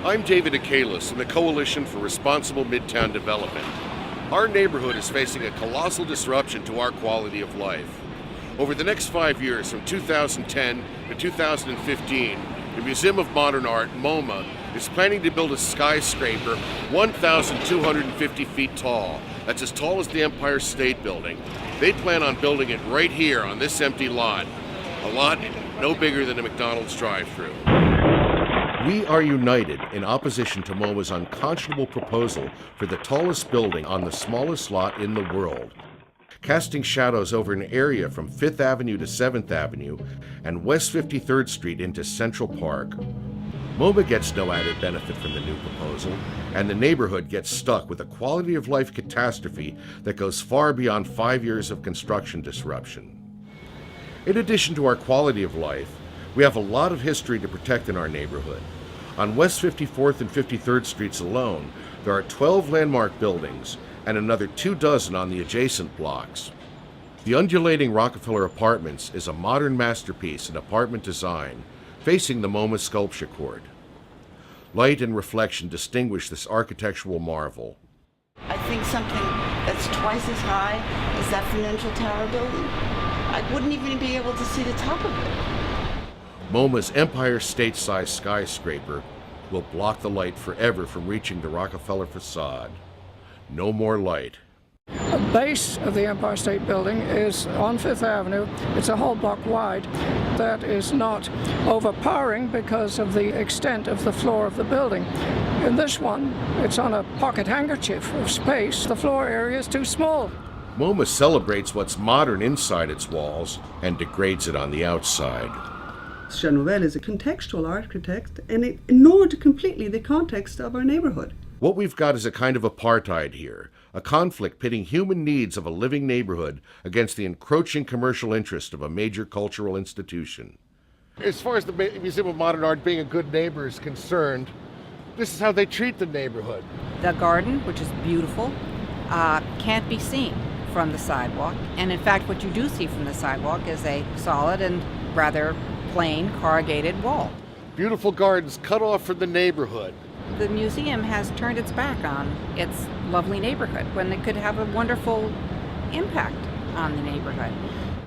I'm David Akalis from the Coalition for Responsible Midtown Development. Our neighborhood is facing a colossal disruption to our quality of life. Over the next 5 years, from 2010 to 2015, the Museum of Modern Art, MoMA, is planning to build a skyscraper 1,250 feet tall. That's as tall as the Empire State Building. They plan on building it right here on this empty lot. A lot no bigger than a McDonald's drive-thru. We are united in opposition to MoMA's unconscionable proposal for the tallest building on the smallest lot in the world, casting shadows over an area from 5th Avenue to 7th Avenue and West 53rd Street into Central Park. MoMA gets no added benefit from the new proposal, and the neighborhood gets stuck with a quality of life catastrophe that goes far beyond 5 years of construction disruption. In addition to our quality of life, we have a lot of history to protect in our neighborhood. On West 54th and 53rd Streets alone, there are 12 landmark buildings and another 24 on the adjacent blocks. The undulating Rockefeller Apartments is a modern masterpiece in apartment design facing the MoMA sculpture court. Light and reflection distinguish this architectural marvel. I think something that's twice as high as that Financial Tower building, I wouldn't even be able to see the top of it. MoMA's Empire State-sized skyscraper will block the light forever from reaching the Rockefeller facade. No more light. The base of the Empire State Building is on 5th Avenue. It's a whole block wide. That is not overpowering because of the extent of the floor of the building. In this one, it's on a pocket handkerchief of space. The floor area is too small. MoMA celebrates what's modern inside its walls and degrades it on the outside. Jean Nouvel is a contextual architect, and it ignored completely the context of our neighborhood. What we've got is a kind of apartheid here, a conflict pitting human needs of a living neighborhood against the encroaching commercial interest of a major cultural institution. As far as the Museum of Modern Art being a good neighbor is concerned, this is how they treat the neighborhood. The garden, which is beautiful, can't be seen from the sidewalk. And in fact, what you do see from the sidewalk is a solid and rather plain corrugated wall. Beautiful gardens cut off from the neighborhood. The museum has turned its back on its lovely neighborhood when it could have a wonderful impact on the neighborhood.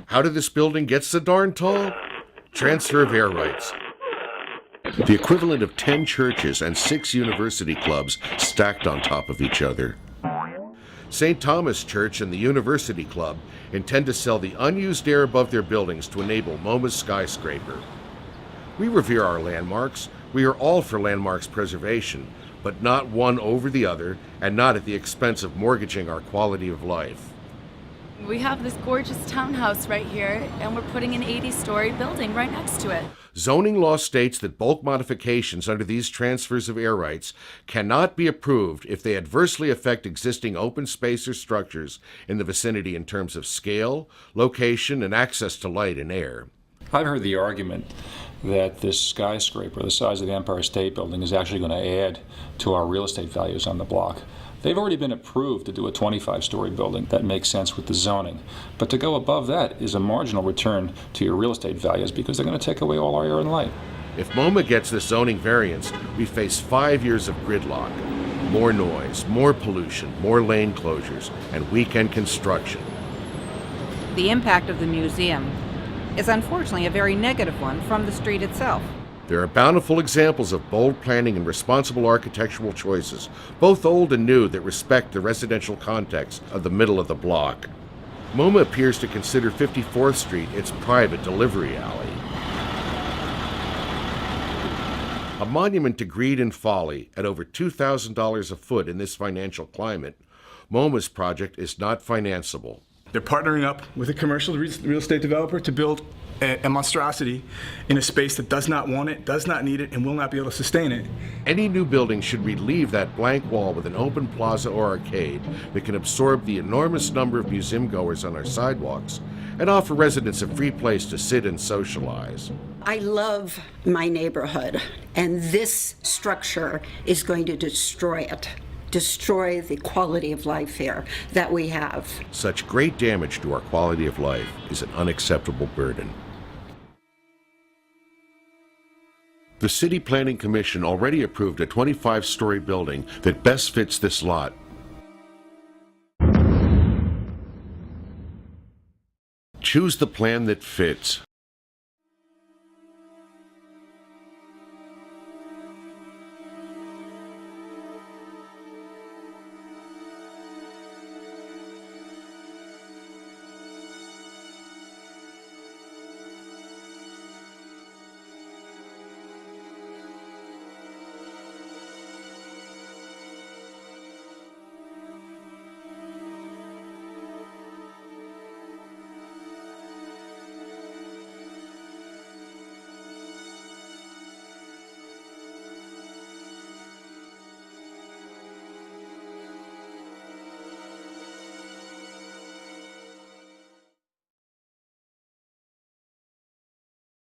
How did this building get so darn tall? Transfer of air rights. The equivalent of 10 churches and 6 university clubs stacked on top of each other. St. Thomas Church and the University Club intend to sell the unused air above their buildings to enable MoMA's skyscraper. We revere our landmarks. We are all for landmarks preservation, but not one over the other, and not at the expense of mortgaging our quality of life. We have this gorgeous townhouse right here, and we're putting an 80-story building right next to it. Zoning law states that bulk modifications under these transfers of air rights cannot be approved if they adversely affect existing open space or structures in the vicinity in terms of scale, location, and access to light and air. I've heard the argument that this skyscraper, the size of the Empire State Building, is actually going to add to our real estate values on the block. They've already been approved to do a 25-story building. That makes sense with the zoning. But to go above that is a marginal return to your real estate values because they're going to take away all our air and light. If MoMA gets this zoning variance, we face 5 years of gridlock, more noise, more pollution, more lane closures, and weekend construction. The impact of the museum is unfortunately a very negative one from the street itself. There are bountiful examples of bold planning and responsible architectural choices, both old and new, that respect the residential context of the middle of the block. MoMA appears to consider 54th Street its private delivery alley. A monument to greed and folly at over $2,000 a foot in this financial climate, MoMA's project is not financeable. They're partnering up with a commercial real estate developer to build a monstrosity in a space that does not want it, does not need it, and will not be able to sustain it. Any new building should relieve that blank wall with an open plaza or arcade that can absorb the enormous number of museum goers on our sidewalks and offer residents a free place to sit and socialize. I love my neighborhood, and this structure is going to destroy it. Destroy the quality of life here that we have. Such great damage to our quality of life is an unacceptable burden. The City Planning Commission already approved a 25-story building that best fits this lot. Choose the plan that fits.